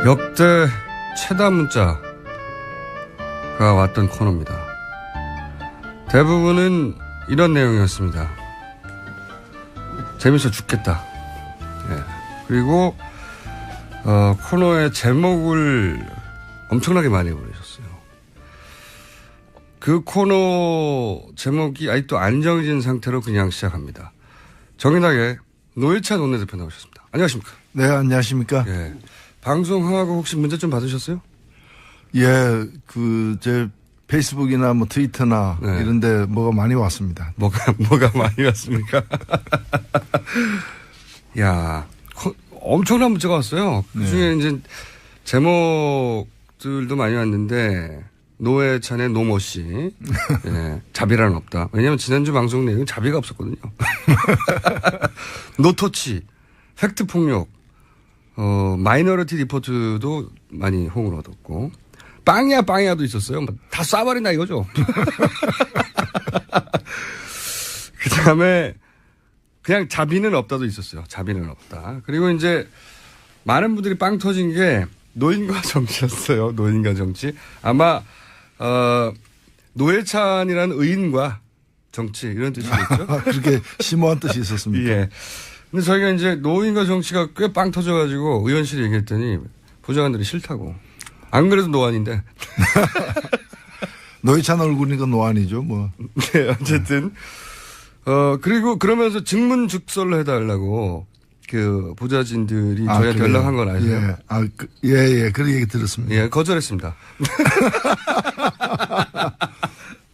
역대 최다 문자가 왔던 코너입니다. 대부분은 이런 내용이었습니다. 재밌어 죽겠다. 예. 그리고 코너의 제목을 엄청나게 많이 보내셨어요. 그 코너 제목이 아직도 안 정해진 상태로 그냥 시작합니다. 정인하게 노회찬 원내대표 나오셨습니다. 안녕하십니까? 네, 안녕하십니까? 예. 방송하고 혹시 문자 좀 받으셨어요? 예, 제 페이스북이나 뭐 트위터나 네. 이런데 뭐가 많이 왔습니다. 뭐가 많이 왔습니까? 야, 엄청난 문자가 왔어요. 그 중에 네. 이제 제목들도 많이 왔는데 노회찬의 노모 씨, 예, 자비란 없다. 왜냐하면 지난주 방송 내용은 자비가 없었거든요. 노토치, 팩트 폭력, 마이너리티 리포트도 많이 호응을 얻었고, 빵야도 있었어요. 다 쏴버린다 이거죠. 그 다음에 그냥 자비는 없다도 있었어요. 자비는 없다. 그리고 이제 많은 분들이 빵 터진 게 노인과 정치였어요. 노인과 정치. 아마, 노회찬이라는 의인과 정치 이런 뜻이겠죠. 그렇게 심오한 뜻이 있었습니까? 예. 근데 저희가 이제 노인과 정치가 꽤 빵 터져가지고 의원실에 얘기했더니 보좌관들이 싫다고. 안 그래도 노안인데. 노회찬 얼굴이니까 노안이죠, 뭐. 네, 어쨌든. 그리고 그러면서 증문즉설로 해달라고 그 보좌진들이 저희한테 그래요? 연락한 건 아세요? 예. 그런 얘기 들었습니다. 예, 거절했습니다.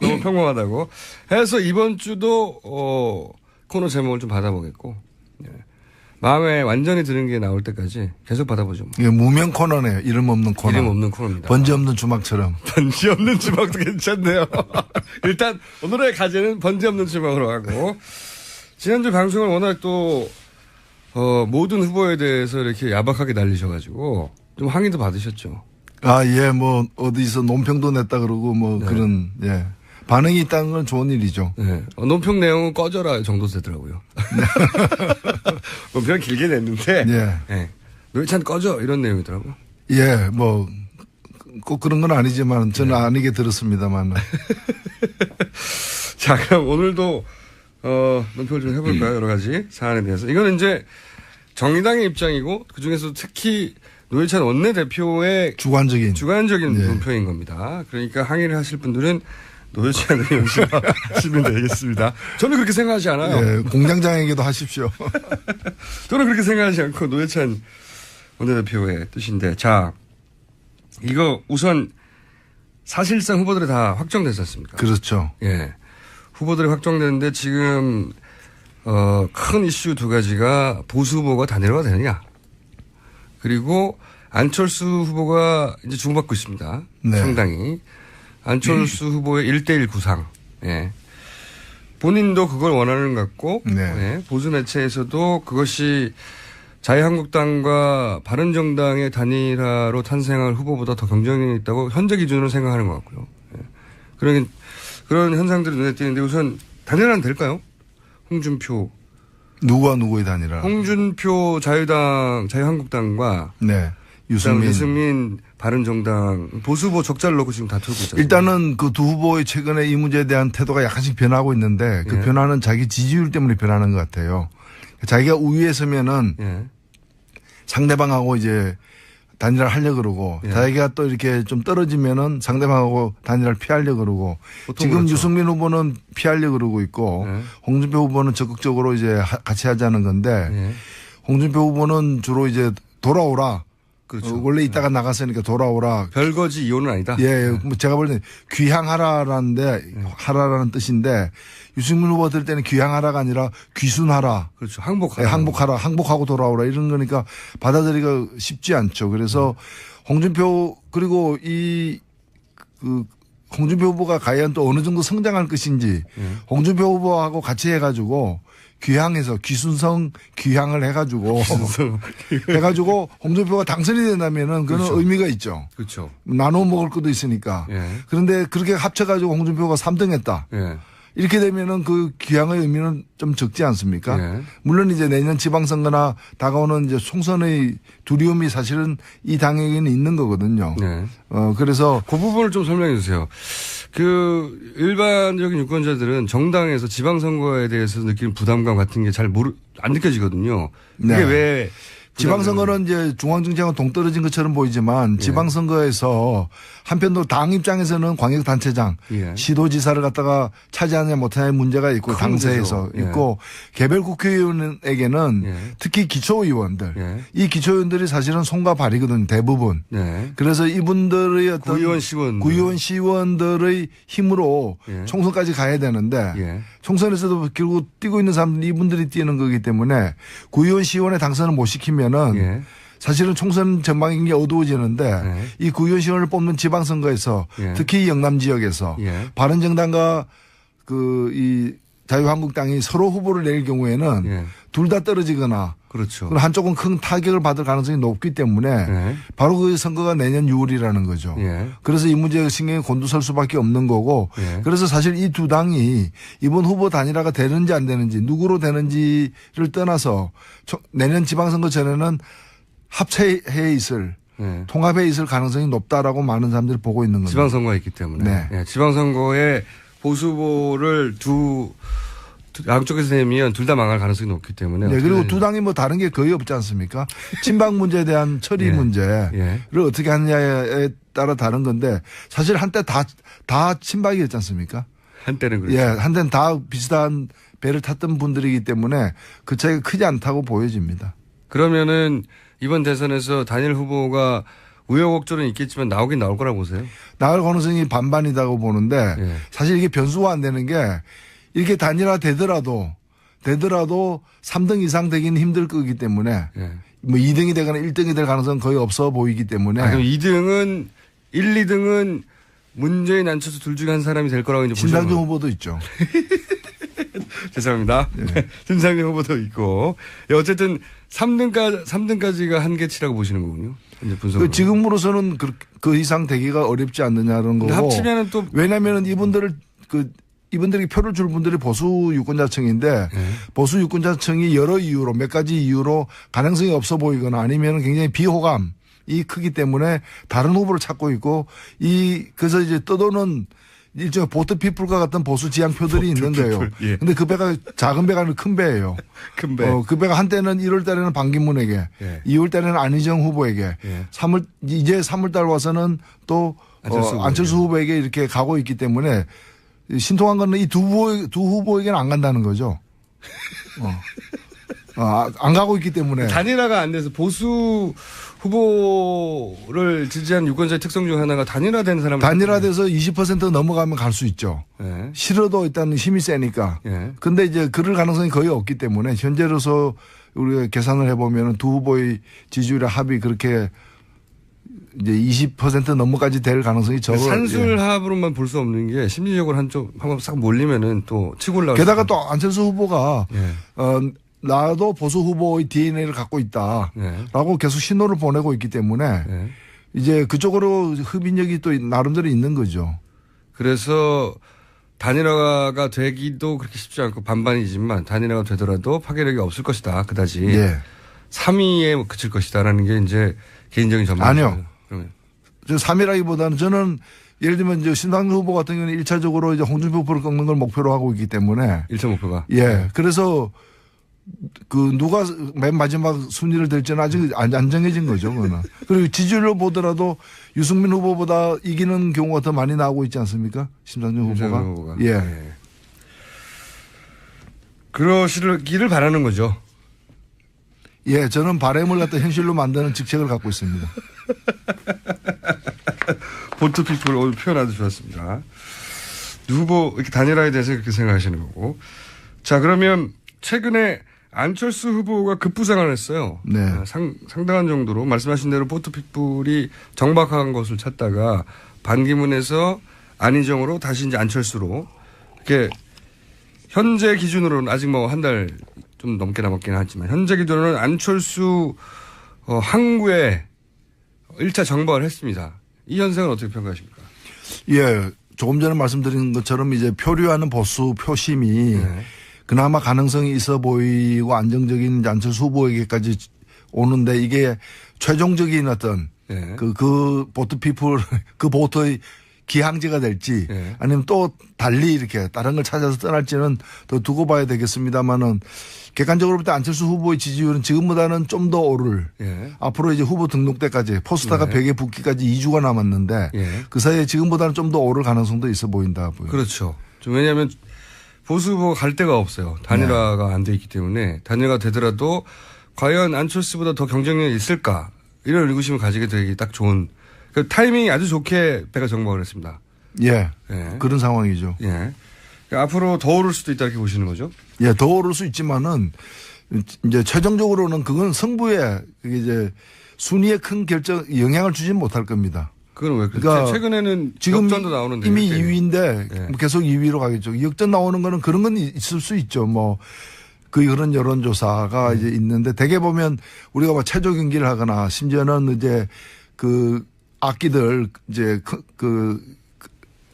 너무 평범하다고. 해서 이번 주도, 코너 제목을 좀 받아보겠고. 예. 마음에 완전히 드는 게 나올 때까지 계속 받아보죠. 뭐. 예, 무명 코너네요. 이름 없는 코너. 이름 없는 코너입니다. 번지 없는 주막처럼. 번지 없는 주막도 괜찮네요. 일단 오늘의 과제는 번지 없는 주막으로 하고 지난주 방송을 워낙 또 모든 후보에 대해서 이렇게 야박하게 날리셔가지고 좀 항의도 받으셨죠. 예, 뭐 어디서 논평도 냈다 그러고 뭐 네. 그런 예 반응이 있다는 건 좋은 일이죠. 네. 논평 내용은 꺼져라 정도 되더라고요. 논평 길게 냈는데 예. 네. 노회찬 꺼져 이런 내용이더라고요. 예, 뭐 꼭 그런 건 아니지만 저는 아니게 들었습니다만. 자, 그럼 오늘도 논평을 좀 해볼까요? 여러 가지 사안에 대해서. 이거는 이제 정의당의 입장이고 그중에서 특히 노회찬 원내대표의 주관적인 예. 논평인 겁니다. 그러니까 항의를 하실 분들은 노회찬 의원실 하시면 되겠습니다. 저는 그렇게 생각하지 않아요. 예, 공장장에게도 하십시오. 저는 그렇게 생각하지 않고 노회찬 원내대표의 뜻인데, 자, 이거 우선 사실상 후보들이 다 확정됐지 않습니까? 그렇죠. 예. 후보들이 확정됐는데 지금, 큰 이슈 두 가지가 보수 후보가 다 내려가 되느냐. 그리고 안철수 후보가 이제 주목받고 있습니다. 네. 상당히. 안철수 후보의 1대1 구상. 예. 본인도 그걸 원하는 것 같고, 네. 예. 보수 매체에서도 그것이 자유한국당과 바른정당의 단일화로 탄생할 후보보다 더 경쟁력이 있다고 현재 기준으로 생각하는 것 같고요. 예. 그런 현상들이 눈에 띄는데 우선 단일화는 될까요? 홍준표. 누구와 누구의 단일화? 홍준표 자유한국당과 네. 유승민. 바른정당 보수 후보 적자를 놓고 지금 다투고 있잖아요. 일단은 그 두 후보의 최근에 이 문제에 대한 태도가 약간씩 변하고 있는데 그 예. 변화는 자기 지지율 때문에 변하는 것 같아요. 자기가 우위에 서면은 예. 상대방하고 이제 단일화를 하려고 그러고 예. 자기가 또 이렇게 좀 떨어지면은 상대방하고 단일화를 피하려고 그러고 지금 그렇죠. 유승민 후보는 피하려고 그러고 있고 예. 홍준표 후보는 적극적으로 이제 같이 하자는 건데 예. 홍준표 후보는 주로 이제 돌아오라. 그렇죠. 원래 있다가 나갔으니까 돌아오라. 별거지 이혼은 아니다. 예, 뭐 제가 볼 때는 하라라는 뜻인데 유승민 후보 들 때는 귀향하라가 아니라 귀순하라. 그렇죠. 항복하라. 예, 항복하고 돌아오라 이런 거니까 받아들이기가 쉽지 않죠. 그래서 홍준표 그리고 홍준표 후보가 과연 또 어느 정도 성장할 것인지 홍준표 후보하고 같이 해가지고 귀향해서 귀순성 귀향을 해가지고 홍준표가 당선이 된다면은 그런 그렇죠. 의미가 있죠. 그렇죠. 나눠 먹을 것도 있으니까. 예. 그런데 그렇게 합쳐가지고 홍준표가 3등 했다. 예. 이렇게 되면은 그 귀향의 의미는 좀 적지 않습니까? 네. 물론 이제 내년 지방선거나 다가오는 이제 총선의 두려움이 사실은 이 당에게는 있는 거거든요. 네. 그래서 그 부분을 좀 설명해 주세요. 그 일반적인 유권자들은 정당에서 지방선거에 대해서 느끼는 부담감 같은 게 잘 안 느껴지거든요. 그게 네. 왜 지방선거는 이제 중앙정치하고 동떨어진 것처럼 보이지만 지방선거에서 한편으로 당 입장에서는 광역단체장, 예. 시도지사를 갖다가 차지하느냐 못하느냐의 문제가 있고 당세에서 문제죠. 예. 있고 개별 국회의원에게는 예. 특히 기초의원들 예. 이 기초의원들이 사실은 손과 발이거든요. 대부분. 네. 그래서 이분들의 어떤 구의원 시의원들의 힘으로 예. 총선까지 가야 되는데 예. 총선에서도 결국 뛰고 있는 사람들이 이분들이 뛰는 거기 때문에 구의원 시의원의 당선을 못 시키면은 예. 사실은 총선 전망이 굉장히 어두워지는데 예. 이 구의원 시의원을 뽑는 지방선거에서 예. 특히 영남 지역에서 예. 바른정당과 이 자유한국당이 서로 후보를 낼 경우에는 예. 둘 다 떨어지거나 그렇죠. 그럼 한쪽은 큰 타격을 받을 가능성이 높기 때문에 예. 바로 그 선거가 내년 6월이라는 거죠. 예. 그래서 이 문제가 신경이 곤두설 수밖에 없는 거고 예. 그래서 사실 이 두 당이 이번 후보 단일화가 되는지 안 되는지 누구로 되는지를 떠나서 내년 지방선거 전에는 합체해 있을 예. 통합해 있을 가능성이 높다라고 많은 사람들이 보고 있는 겁니다. 지방선거가 있기 때문에. 네. 예. 지방선거에 보수 후보를 양쪽에서 내면 둘 다 망할 가능성이 높기 때문에. 네, 그리고 두 당이 뭐 다른 게 거의 없지 않습니까? 친박 문제에 대한 처리 예. 문제를 예. 어떻게 하느냐에 따라 다른 건데 사실 한때 다 친박이었지 않습니까? 한때는 그렇죠. 예, 한때는 다 비슷한 배를 탔던 분들이기 때문에 그 차이가 크지 않다고 보여집니다. 그러면은 이번 대선에서 단일 후보가 우여곡절은 있겠지만 나오긴 나올 거라고 보세요? 나올 가능성이 반반이라고 보는데 예. 사실 이게 변수가 안 되는 게 이렇게 단일화 되더라도 3등 이상 되기는 힘들 거기 때문에 예. 뭐 2등이 되거나 1등이 될 가능성은 거의 없어 보이기 때문에 그럼 2등은 1, 2등은 문재인 안철수 둘 중에 한 사람이 될 거라고 이제 신당준 보시는 후보도 있죠. 죄송합니다. 신상준 후보도 있고. 예, 어쨌든 3등까지가 한계치라고 보시는 거군요. 이제 분석으로. 지금으로서는 그 이상 되기가 어렵지 않느냐는 거고. 합치면은 또 왜냐하면 이분들이 표를 줄 분들이 보수 유권자층인데 보수 유권자층이 여러 이유로 몇 가지 이유로 가능성이 없어 보이거나 아니면 굉장히 비호감이 크기 때문에 다른 후보를 찾고 있고 그래서 이제 떠도는 일종의 보트피플과 같은 보수 지향표들이 있는 거예요. 예. 근데 그 배가 작은 배가 아니라 큰 배예요. 큰 배. 그 배가 한때는 1월 달에는 반기문에게, 예. 2월 달에는 안희정 후보에게, 예. 이제 3월 달 와서는 또 안철수 후보에게 이렇게 가고 있기 때문에 신통한 거는 이 두 후보에게는 안 간다는 거죠. 안 가고 있기 때문에. 단일화가 안 돼서 보수 후보를 지지한 유권자의 특성 중 하나가 단일화된 사람. 단일화돼서 20% 넘어가면 갈 수 있죠. 예. 싫어도 일단 힘이 세니까. 예. 근데 이제 그럴 가능성이 거의 없기 때문에 현재로서 우리가 계산을 해보면 두 후보의 지지율의 합이 그렇게 이제 20% 넘어까지 될 가능성이 적어요. 산술합으로만 볼 수 없는 게 심리적으로 한번 싹 몰리면은 또 치고 올라가. 게다가 또 안철수 후보가 예. 나도 보수 후보의 DNA를 갖고 있다라고 계속 신호를 보내고 있기 때문에 예. 이제 그쪽으로 흡인력이 또 나름대로 있는 거죠. 그래서 단일화가 되기도 그렇게 쉽지 않고 반반이지만 단일화가 되더라도 파괴력이 없을 것이다. 그다지. 예. 3위에 그칠 것이다라는 게 이제 개인적인 전망이죠. 아니요. 그러면. 저 3위라기보다는 저는 예를 들면 이제 신당준 후보 같은 경우는 1차적으로 이제 홍준표 후보를 꺾는 걸 목표로 하고 있기 때문에 1차 목표가. 예. 그래서 누가 맨 마지막 순위를 될지는 아직 안 정해진 거죠. 그거는. 그리고 지지율로 보더라도 유승민 후보보다 이기는 경우가 더 많이 나오고 있지 않습니까? 심상정 후보가. 예. 예. 그러시기를 바라는 거죠. 예. 저는 바람을 갖다 현실로 만드는 직책을 갖고 있습니다. 보트피플 오늘 표현 아주 좋았습니다. 후보 이렇게 단일화에 대해서 그렇게 생각하시는 거고. 자, 그러면 최근에 안철수 후보가 급부상을 했어요. 네. 상당한 정도로 말씀하신 대로 보트피플이 정박한 것을 찾다가 반기문에서 안희정으로 다시 이제 안철수로 이렇게 현재 기준으로는 아직 뭐 한 달 좀 넘게 남았긴 하지만 현재 기준으로는 안철수 항구에 1차 정박을 했습니다. 이 현상은 어떻게 평가하십니까? 예. 조금 전에 말씀드린 것처럼 이제 표류하는 보수 표심이 그나마 가능성이 있어 보이고 안정적인 이제 안철수 후보에게까지 오는데 이게 최종적인 어떤 그 보트 피플 그 보트의 기항제가 될지 아니면 또 달리 이렇게 다른 걸 찾아서 떠날지는 더 두고 봐야 되겠습니다만은 객관적으로 볼 때 안철수 후보의 지지율은 지금보다는 좀 더 오를 앞으로 이제 후보 등록 때까지 포스터가 벽에 붙기까지 2주가 남았는데 그 사이에 지금보다는 좀 더 오를 가능성도 있어 보인다. 그렇죠. 좀 왜냐하면 보수 후보가 갈 데가 없어요. 단일화가 안 돼 있기 때문에 단일화가 되더라도 과연 안철수보다 더 경쟁력이 있을까 이런 의구심을 가지게 되기 딱 좋은 그 타이밍이 아주 좋게 배가 정박을 했습니다. 예. 그런 상황이죠. 예. 그러니까 앞으로 더 오를 수도 있다 이렇게 보시는 거죠? 예, 더 오를 수 있지만은 이제 최종적으로는 그건 승부에 그게 이제 순위에 큰 영향을 주지는 못할 겁니다. 그건 왜 그러니까 최근에는 지금 역전도 나오는데 이미 2위인데 계속 2위로 가겠죠. 역전 나오는 거는 그런 건 있을 수 있죠. 뭐 그런 여론조사가 이제 있는데 대개 보면 우리가 뭐 체조 경기를 하거나 심지어는 이제 그 악기들 이제 그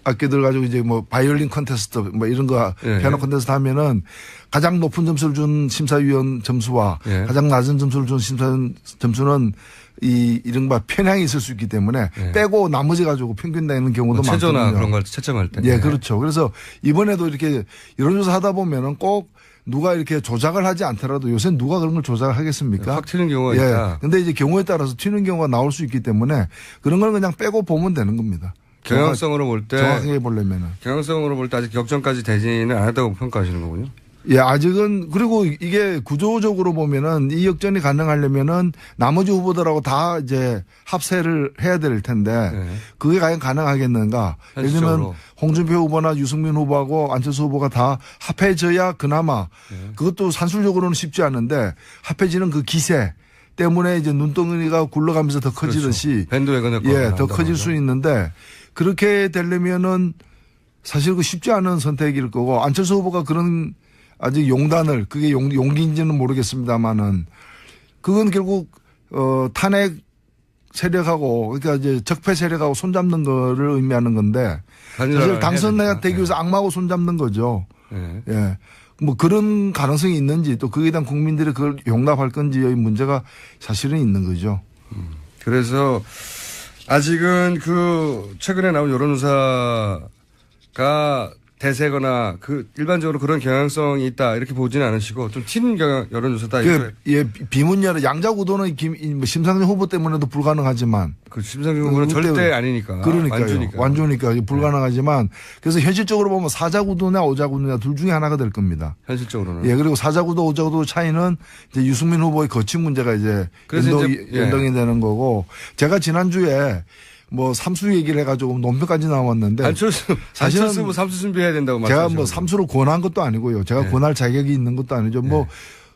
악기들 가지고 이제 뭐 바이올린 콘테스트 뭐 이런 거 피아노 콘테스트 하면은 가장 높은 점수를 준 심사위원 점수와 가장 낮은 점수를 준 심사위원 점수는 이 이른바 편향이 있을 수 있기 때문에 빼고 나머지 가지고 평균 내는 경우도 많거든요. 체조나 그런 걸 채점할 때. 예, 그렇죠. 그래서 이번에도 이렇게 여론조사 하다 보면은 꼭 누가 이렇게 조작을 하지 않더라도 요새 누가 그런 걸 조작을 하겠습니까? 확 튀는 경우가 있다. 근데 이제 경우에 따라서 튀는 경우가 나올 수 있기 때문에 그런 걸 그냥 빼고 보면 되는 겁니다. 경향성으로 볼 때. 정확하게 보려면은. 경향성으로 볼 때 아직 역전까지 되지는 않았다고 평가하시는 거군요. 예, 아직은 그리고 이게 구조적으로 보면은 이 역전이 가능하려면은 나머지 후보들하고 다 이제 합세를 해야 될 텐데 그게 과연 가능하겠는가? 예를 들면 홍준표 후보나 유승민 후보하고 안철수 후보가 다 합해져야 그나마 그것도 산술적으로는 쉽지 않은데 합해지는 그 기세 때문에 이제 눈덩이가 굴러가면서 더 커지듯이 그렇죠. 밴드웨건 효과가 더 커질 수 있는데 그렇게 되려면은 사실 그 쉽지 않은 선택일 거고 안철수 후보가 그런 아직 용단을 그게 용기인지는 모르겠습니다만은 그건 결국 탄핵 세력하고 그러니까 이제 적폐 세력하고 손잡는 거를 의미하는 건데 사실 당선되기 위해서 악마하고 손잡는 거죠. 예. 뭐 그런 가능성이 있는지 또 그에 대한 국민들이 그걸 용납할 건지의 문제가 사실은 있는 거죠. 그래서 아직은 그 최근에 나온 여론조사가 대세거나 그 일반적으로 그런 경향성이 있다 이렇게 보지는 않으시고 좀 튀는 여론조사다. 예, 비문여론 양자구도는 심상정 후보 때문에도 불가능하지만 그 심상정 후보는 절대 아니니까. 그러니까요. 완주니까 불가능하지만 그래서 현실적으로 보면 사자구도냐 오자구도냐 둘 중에 하나가 될 겁니다. 현실적으로는. 예, 그리고 사자구도 오자구도 차이는 이제 유승민 후보의 거친 문제가 이제 연동이 되는 거고 제가 지난주에 뭐 삼수 얘기를 해가지고 논평까지 나왔는데 안철수 뭐 삼수 준비해야 된다고 말씀하셨죠. 제가 뭐 삼수로 권한 것도 아니고요. 제가 권할 자격이 있는 것도 아니죠. 뭐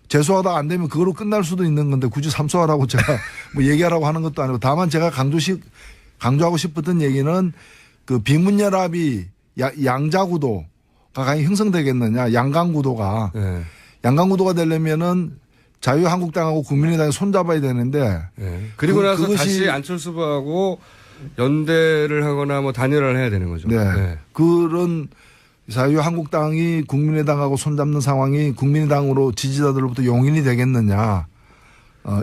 재수하다 안 되면 그거로 끝날 수도 있는 건데 굳이 삼수하라고 제가 뭐 얘기하라고 하는 것도 아니고 다만 제가 강조하고 싶었던 얘기는 그 비문연합이 양자구도가 과연 형성되겠느냐 양강구도가 양강구도가 되려면은 자유한국당하고 국민의당이 손잡아야 되는데 그리고 나서 다시 안철수 후보하고 연대를 하거나 뭐 단일화를 해야 되는 거죠. 네. 그런 자유한국당이 국민의당하고 손잡는 상황이 국민의당으로 지지자들로부터 용인이 되겠느냐.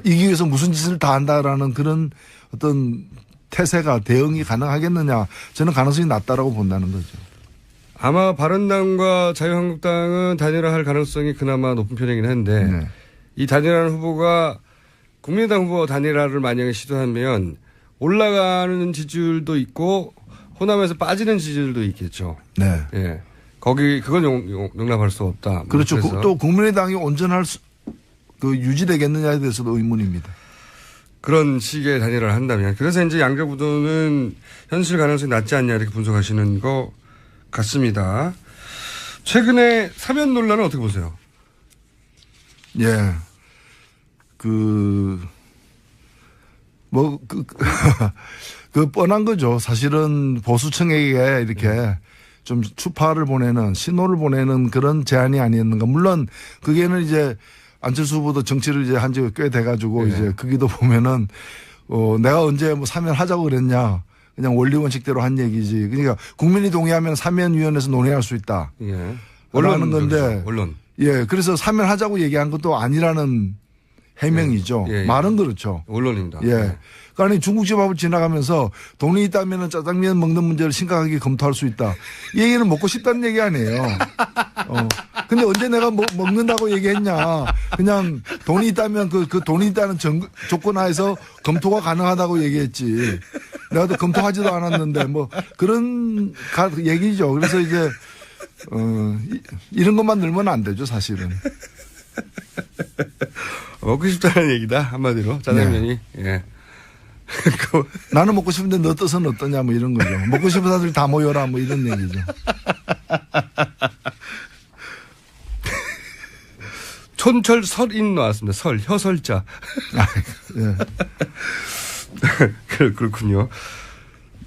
이기 위해서 무슨 짓을 다 한다라는 그런 어떤 태세가 대응이 가능하겠느냐. 저는 가능성이 낮다라고 본다는 거죠. 아마 바른당과 자유한국당은 단일화할 가능성이 그나마 높은 편이긴 한데 이 단일화하는 후보가 국민의당 후보 단일화를 만약에 시도하면 올라가는 지지율도 있고 호남에서 빠지는 지지율도 있겠죠. 네. 예. 그건 용납할 수 없다. 그렇죠. 또 국민의당이 온전할 유지되겠느냐에 대해서도 의문입니다. 그런 식의 단일화를 한다면. 그래서 이제 양자구도는 현실 가능성이 낮지 않냐 이렇게 분석하시는 것 같습니다. 최근에 사면 논란은 어떻게 보세요? 예. 뻔한 거죠. 사실은 보수층에게 이렇게 좀 추파를 보내는 신호를 보내는 그런 제안이 아니었는가. 물론 그게는 이제 안철수 후보도 정치를 이제 한 지가 꽤 돼가지고 이제 거기도 보면은 내가 언제 뭐 사면하자고 그랬냐. 그냥 원리 원칙대로 한 얘기지. 그러니까 국민이 동의하면 사면위원회에서 논의할 수 있다. 예. 언론은 건데. 언론. 예. 그래서 사면하자고 얘기한 것도 아니라는 해명이죠. 예, 예. 말은 그렇죠. 언론입니다. 예. 그러니까 중국집 앞을 지나가면서 돈이 있다면 짜장면 먹는 문제를 심각하게 검토할 수 있다. 이 얘기는 먹고 싶다는 얘기 아니에요. 근데 언제 내가 먹는다고 얘기했냐. 그냥 돈이 있다면 그 돈이 있다는 조건 하에서 검토가 가능하다고 얘기했지. 내가 또 검토하지도 않았는데 뭐 그런 얘기죠. 그래서 이제 이런 것만 늘면 안 되죠, 사실은. 먹고 싶다는 얘기다, 한마디로. 짜장면이. 네. 예. 나는 먹고 싶은데 너 뜻은 어떠냐 뭐 이런 거죠. 먹고 싶은 사람들 다 모여라 뭐 이런 얘기죠. 촌철 설인 나왔습니다. 설, 혀설자. 예. 그렇군요.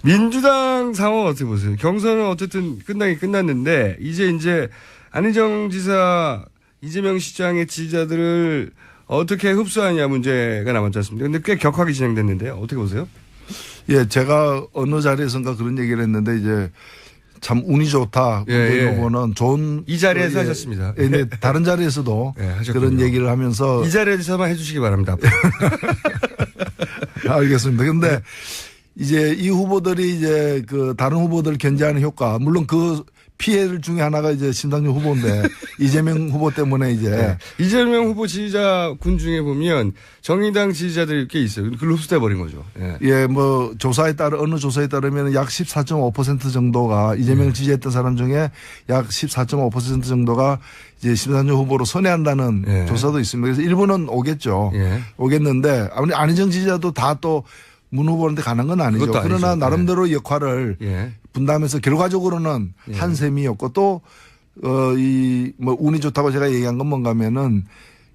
민주당 상황 어떻게 보세요? 경선은 어쨌든 끝나긴 끝났는데 이제 안희정 지사, 이재명 시장의 지지자들을 어떻게 흡수하냐 문제가 남았지 않습니까? 근데 꽤 격하게 진행됐는데요. 어떻게 보세요? 예, 제가 어느 자리에선가 그런 얘기를 했는데 이제 참 운이 좋다. 예. 후보는 좋은 이 자리에서 예, 하셨습니다. 예, 네, 다른 자리에서도 예, 하셨군요. 그런 얘기를 하면서 이 자리에서만 해주시기 바랍니다. 알겠습니다. 근데 이제 이 후보들이 이제 그 다른 후보들 견제하는 효과, 물론 그 피해를 중에 하나가 이제 심상정 후보인데 이재명 후보 때문에 이제 네. 이재명 후보 지지자군 중에 보면 정의당 지지자들이 꽤 있어요. 그걸 흡수돼 버린 거죠. 예. 예, 뭐 조사에 따라 어느 조사에 따르면 약 14.5% 정도가 이재명을 지지했던 사람 중에 약 14.5% 정도가 이제 심상정 후보로 선회한다는 예. 조사도 있습니다. 그래서 일부는 오겠죠. 예. 오겠는데 아무리 안희정 지지자도 다 또 문 후보한테 가는 건 아니죠. 그것도 그러나 아니죠. 나름대로 역할을 예. 분담해서 결과적으로는 예. 한 셈이었고 또 뭐 운이 좋다고 제가 얘기한 건 뭔가 하면은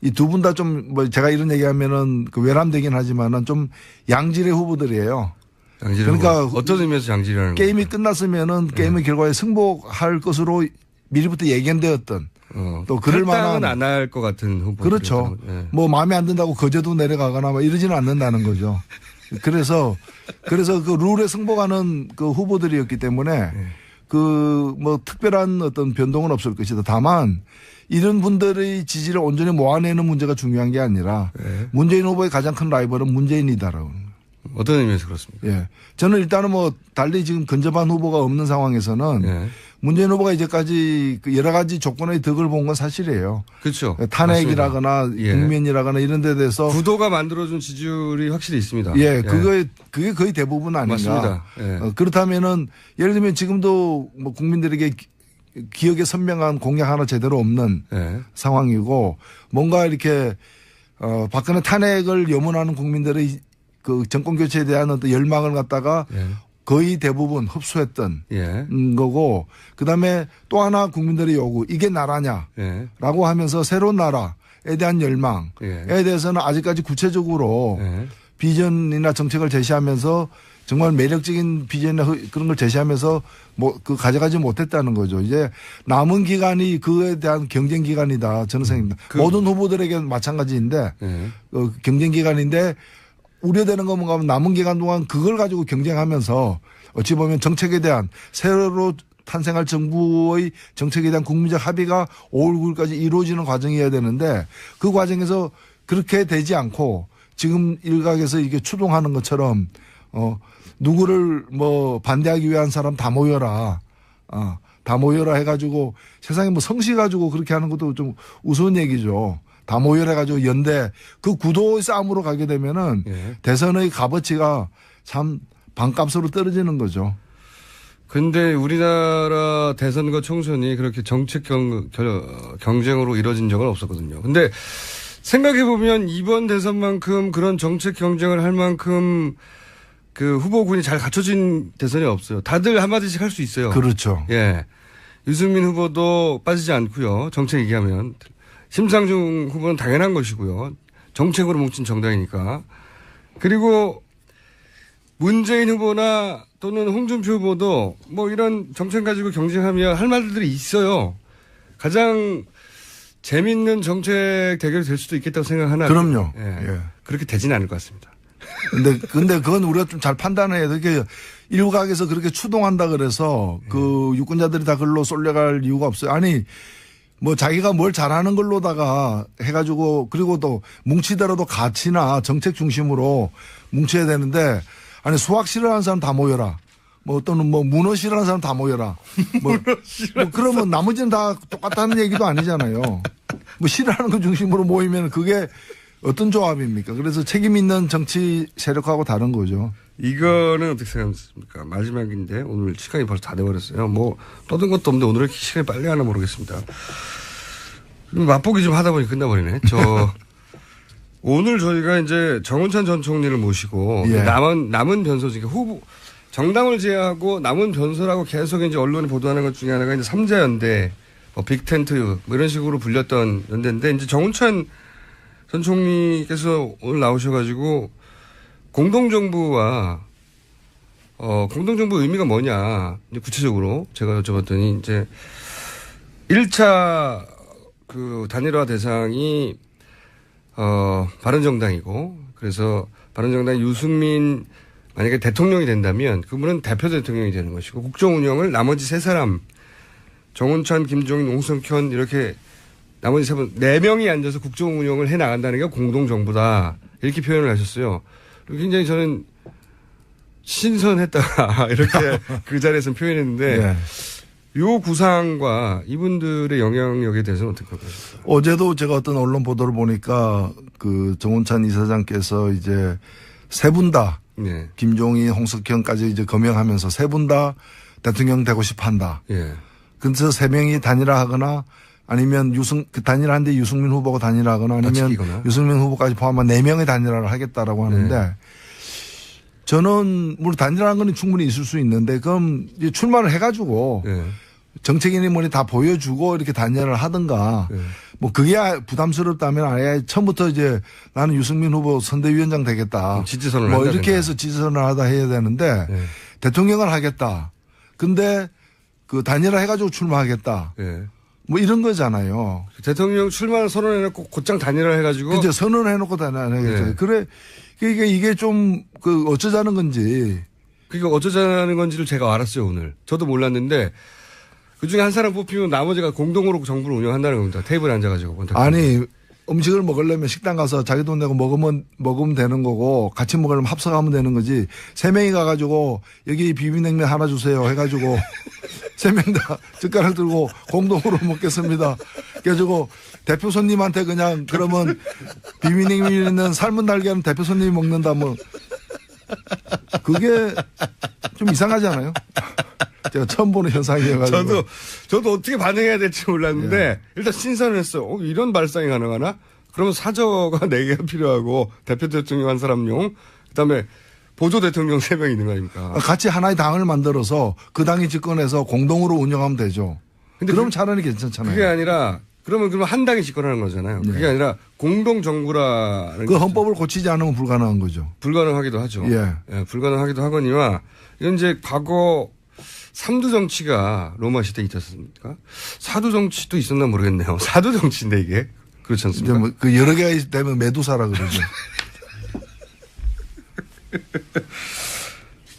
이 두 분 다 좀 뭐 제가 이런 얘기하면은 그 외람되긴 하지만은 좀 양질의 후보들이에요. 그러니까 어떤 의미에서 양질이라는 게임이 거죠? 끝났으면은 게임의 결과에 승복할 것으로 미리부터 예견되었던 또 그럴 만한 안 할 것 같은 후보. 그렇죠. 뭐 마음에 안 든다고 거제도 내려가거나 뭐 이러지는 않는다는 거죠. 그래서 그 룰에 승복하는 그 후보들이었기 때문에 그 뭐 특별한 어떤 변동은 없을 것이다. 다만 이런 분들의 지지를 온전히 모아내는 문제가 중요한 게 아니라 문재인 후보의 가장 큰 라이벌은 문재인이다라고. 어떤 의미에서 그렇습니까? 예. 저는 일단은 뭐 달리 지금 근접한 후보가 없는 상황에서는 예. 문재인 후보가 이제까지 그 여러 가지 조건의 덕을 본 건 사실이에요. 그렇죠. 탄핵이라거나 예. 국면이라거나 이런 데 대해서 구도가 만들어준 지지율이 확실히 있습니다. 예, 그게 거의 대부분 아닌가. 맞습니다. 예. 그렇다면은 예를 들면 지금도 뭐 국민들에게 기억에 선명한 공약 하나 제대로 없는 예. 상황이고 뭔가 이렇게 박근혜 탄핵을 염원하는 국민들의 그 정권 교체에 대한 어떤 열망을 갖다가 예. 거의 대부분 흡수했던 예. 거고 그다음에 또 하나 국민들의 요구 이게 나라냐라고 예. 하면서 새로운 나라에 대한 열망에 예. 대해서는 아직까지 구체적으로 예. 비전이나 정책을 제시하면서 정말 매력적인 비전이나 그런 걸 제시하면서 뭐 그 가져가지 못했다는 거죠. 이제 남은 기간이 그에 대한 경쟁 기간이다. 저는 생각합니다. 모든 후보들에게 마찬가지인데 예. 경쟁 기간인데 우려되는 건 뭔가 하면 남은 기간 동안 그걸 가지고 경쟁하면서 어찌 보면 정책에 대한 새로 탄생할 정부의 정책에 대한 국민적 합의가 5월 9일까지 이루어지는 과정이어야 되는데 그 과정에서 그렇게 되지 않고 지금 일각에서 이게 추동하는 것처럼 누구를 뭐 반대하기 위한 사람 다 모여라. 다 모여라 해가지고 세상에 뭐 성씨 가지고 그렇게 하는 것도 좀 우스운 얘기죠. 다 모여래가지고 연대 그 구도의 싸움으로 가게 되면은 예. 대선의 값어치가 참 반값으로 떨어지는 거죠. 근데 우리나라 대선과 총선이 그렇게 정책 경쟁으로 이루어진 적은 없었거든요. 근데 생각해보면 이번 대선만큼 그런 정책 경쟁을 할 만큼 그 후보군이 잘 갖춰진 대선이 없어요. 다들 한마디씩 할 수 있어요. 그렇죠. 예. 유승민 후보도 빠지지 않고요. 정책 얘기하면. 심상정 후보는 당연한 것이고요. 정책으로 뭉친 정당이니까. 그리고 문재인 후보나 또는 홍준표 후보도 뭐 이런 정책 가지고 경쟁하면 할 말들이 있어요. 가장 재밌는 정책 대결이 될 수도 있겠다고 생각하나. 그럼요. 예. 예. 그렇게 되지는 않을 것 같습니다. 근데 그건 우리가 좀 잘 판단해야 돼. 이게 일각에서 그렇게 추동한다 그래서 그 유권자들이 다 글로 쏠려갈 이유가 없어요. 아니 뭐 자기가 뭘 잘하는 걸로다가 해가지고 그리고 또 뭉치더라도 가치나 정책 중심으로 뭉쳐야 되는데 아니 수학 싫어하는 사람 다 모여라. 뭐 또는 뭐 문어 싫어하는 사람 다 모여라. 뭐 그러면 나머지는 다 똑같다는 얘기도 아니잖아요. 뭐 싫어하는 거 중심으로 모이면 그게 어떤 조합입니까? 그래서 책임 있는 정치 세력하고 다른 거죠. 이거는 어떻게 생각하십니까? 마지막인데 오늘 시간이 벌써 다 돼버렸어요. 뭐 떠든 것도 없는데 오늘 이렇게 시간이 빨리 가나 모르겠습니다. 맛보기 좀 하다 보니 끝나버리네. 오늘 저희가 이제 정운찬 전 총리를 모시고 예. 남은 변소 중에 후보 정당을 제외하고 남은 변소라고 계속 이제 언론에 보도하는 것 중에 하나가 이제 삼자연대, 뭐 빅텐트 뭐 이런 식으로 불렸던 연대인데 이제 정운찬 전 총리께서 오늘 나오셔가지고 공동정부와 공동정부 의미가 뭐냐 이제 구체적으로 제가 여쭤봤더니 이제 1차 그 단일화 대상이 바른정당이고 그래서 바른정당 유승민 만약에 대통령이 된다면 그분은 대표 대통령이 되는 것이고 국정 운영을 나머지 세 사람 정운찬, 김종인, 홍성현 이렇게 나머지 세 분, 4명이 앉아서 국정 운영을 해 나간다는 게 공동정부다. 이렇게 표현을 하셨어요. 굉장히 저는 신선했다. 이렇게 그 자리에서 표현했는데 네. 요 구상과 이분들의 영향력에 대해서는 어떻게 생각하십니까? 어제도 제가 어떤 언론 보도를 보니까 그 정운찬 이사장께서 이제 세 분 다 네. 김종인, 홍석현까지 이제 거명하면서 세 분 다 대통령 되고 싶어 한다. 예. 그래서 세 명이 단일화하거나 아니면 단일화한데 유승민 후보가 단일화하거나 아니면 유승민 후보까지 포함한 4명의 단일화를 하겠다라고 하는데 네. 저는 물론 단일화한 건 충분히 있을 수 있는데 그럼 이제 출마를 해가지고 네. 정책인이 뭐니 다 보여주고 이렇게 단일화를 하든가 네. 뭐 그게 부담스럽다면 아예 처음부터 이제 나는 유승민 후보 선대위원장 되겠다. 지지선을 뭐 한다 이렇게 된다. 해서 지지선을 하다 해야 되는데 네. 대통령을 하겠다. 근데 그 단일화 해가지고 출마하겠다. 네. 뭐 이런 거잖아요. 대통령 출마를 선언해놓고 곧장 단일화 해가지고. 그죠. 선언해놓고 단일화하겠죠. 네. 그래. 그러니까 이게 좀 그 어쩌자는 건지. 그러니까 어쩌자는 건지를 제가 알았어요, 오늘. 저도 몰랐는데 그 중에 한 사람 뽑히면 나머지가 공동으로 정부를 운영한다는 겁니다. 테이블에 앉아가지고. 아니, 음식을 먹으려면 식당 가서 자기 돈 내고 먹으면 되는 거고 같이 먹으려면 합석하면 되는 거지. 3명이 가가지고 여기 비빔냉면 하나 주세요 해가지고 3명 다 젓가락 들고 공동으로 먹겠습니다. 그래가지고 대표 손님한테 그냥 그러면 비빔냉면은 삶은 달걀은 대표 손님이 먹는다 뭐 그게 좀 이상하지 않아요? 제가 처음 보는 현상이어가지고. 저도 어떻게 반응해야 될지 몰랐는데, 예. 일단 신선했어. 이런 발상이 가능하나? 그러면 사저가 4개가 필요하고, 대표 대통령 한 사람용, 그 다음에 보조 대통령 3명 있는 거 아닙니까? 같이 하나의 당을 만들어서 그 당이 집권해서 공동으로 운영하면 되죠. 근데 그럼 차라리 괜찮잖아요. 그게 아니라, 그러면 한 당이 집권하는 거잖아요. 그게 아니라 공동정부라는. 그 헌법을 고치지 않으면 불가능한 거죠. 불가능하기도 하죠. 예. 예, 불가능하기도 하거니와, 이건 이제 과거, 3두 정치가 로마 시대에 있었습니까? 4두 정치도 있었나 모르겠네요. 4두 정치인데 이게. 그렇지 않습니까? 이제 뭐 그 여러 개가 되면 메두사라 그러죠.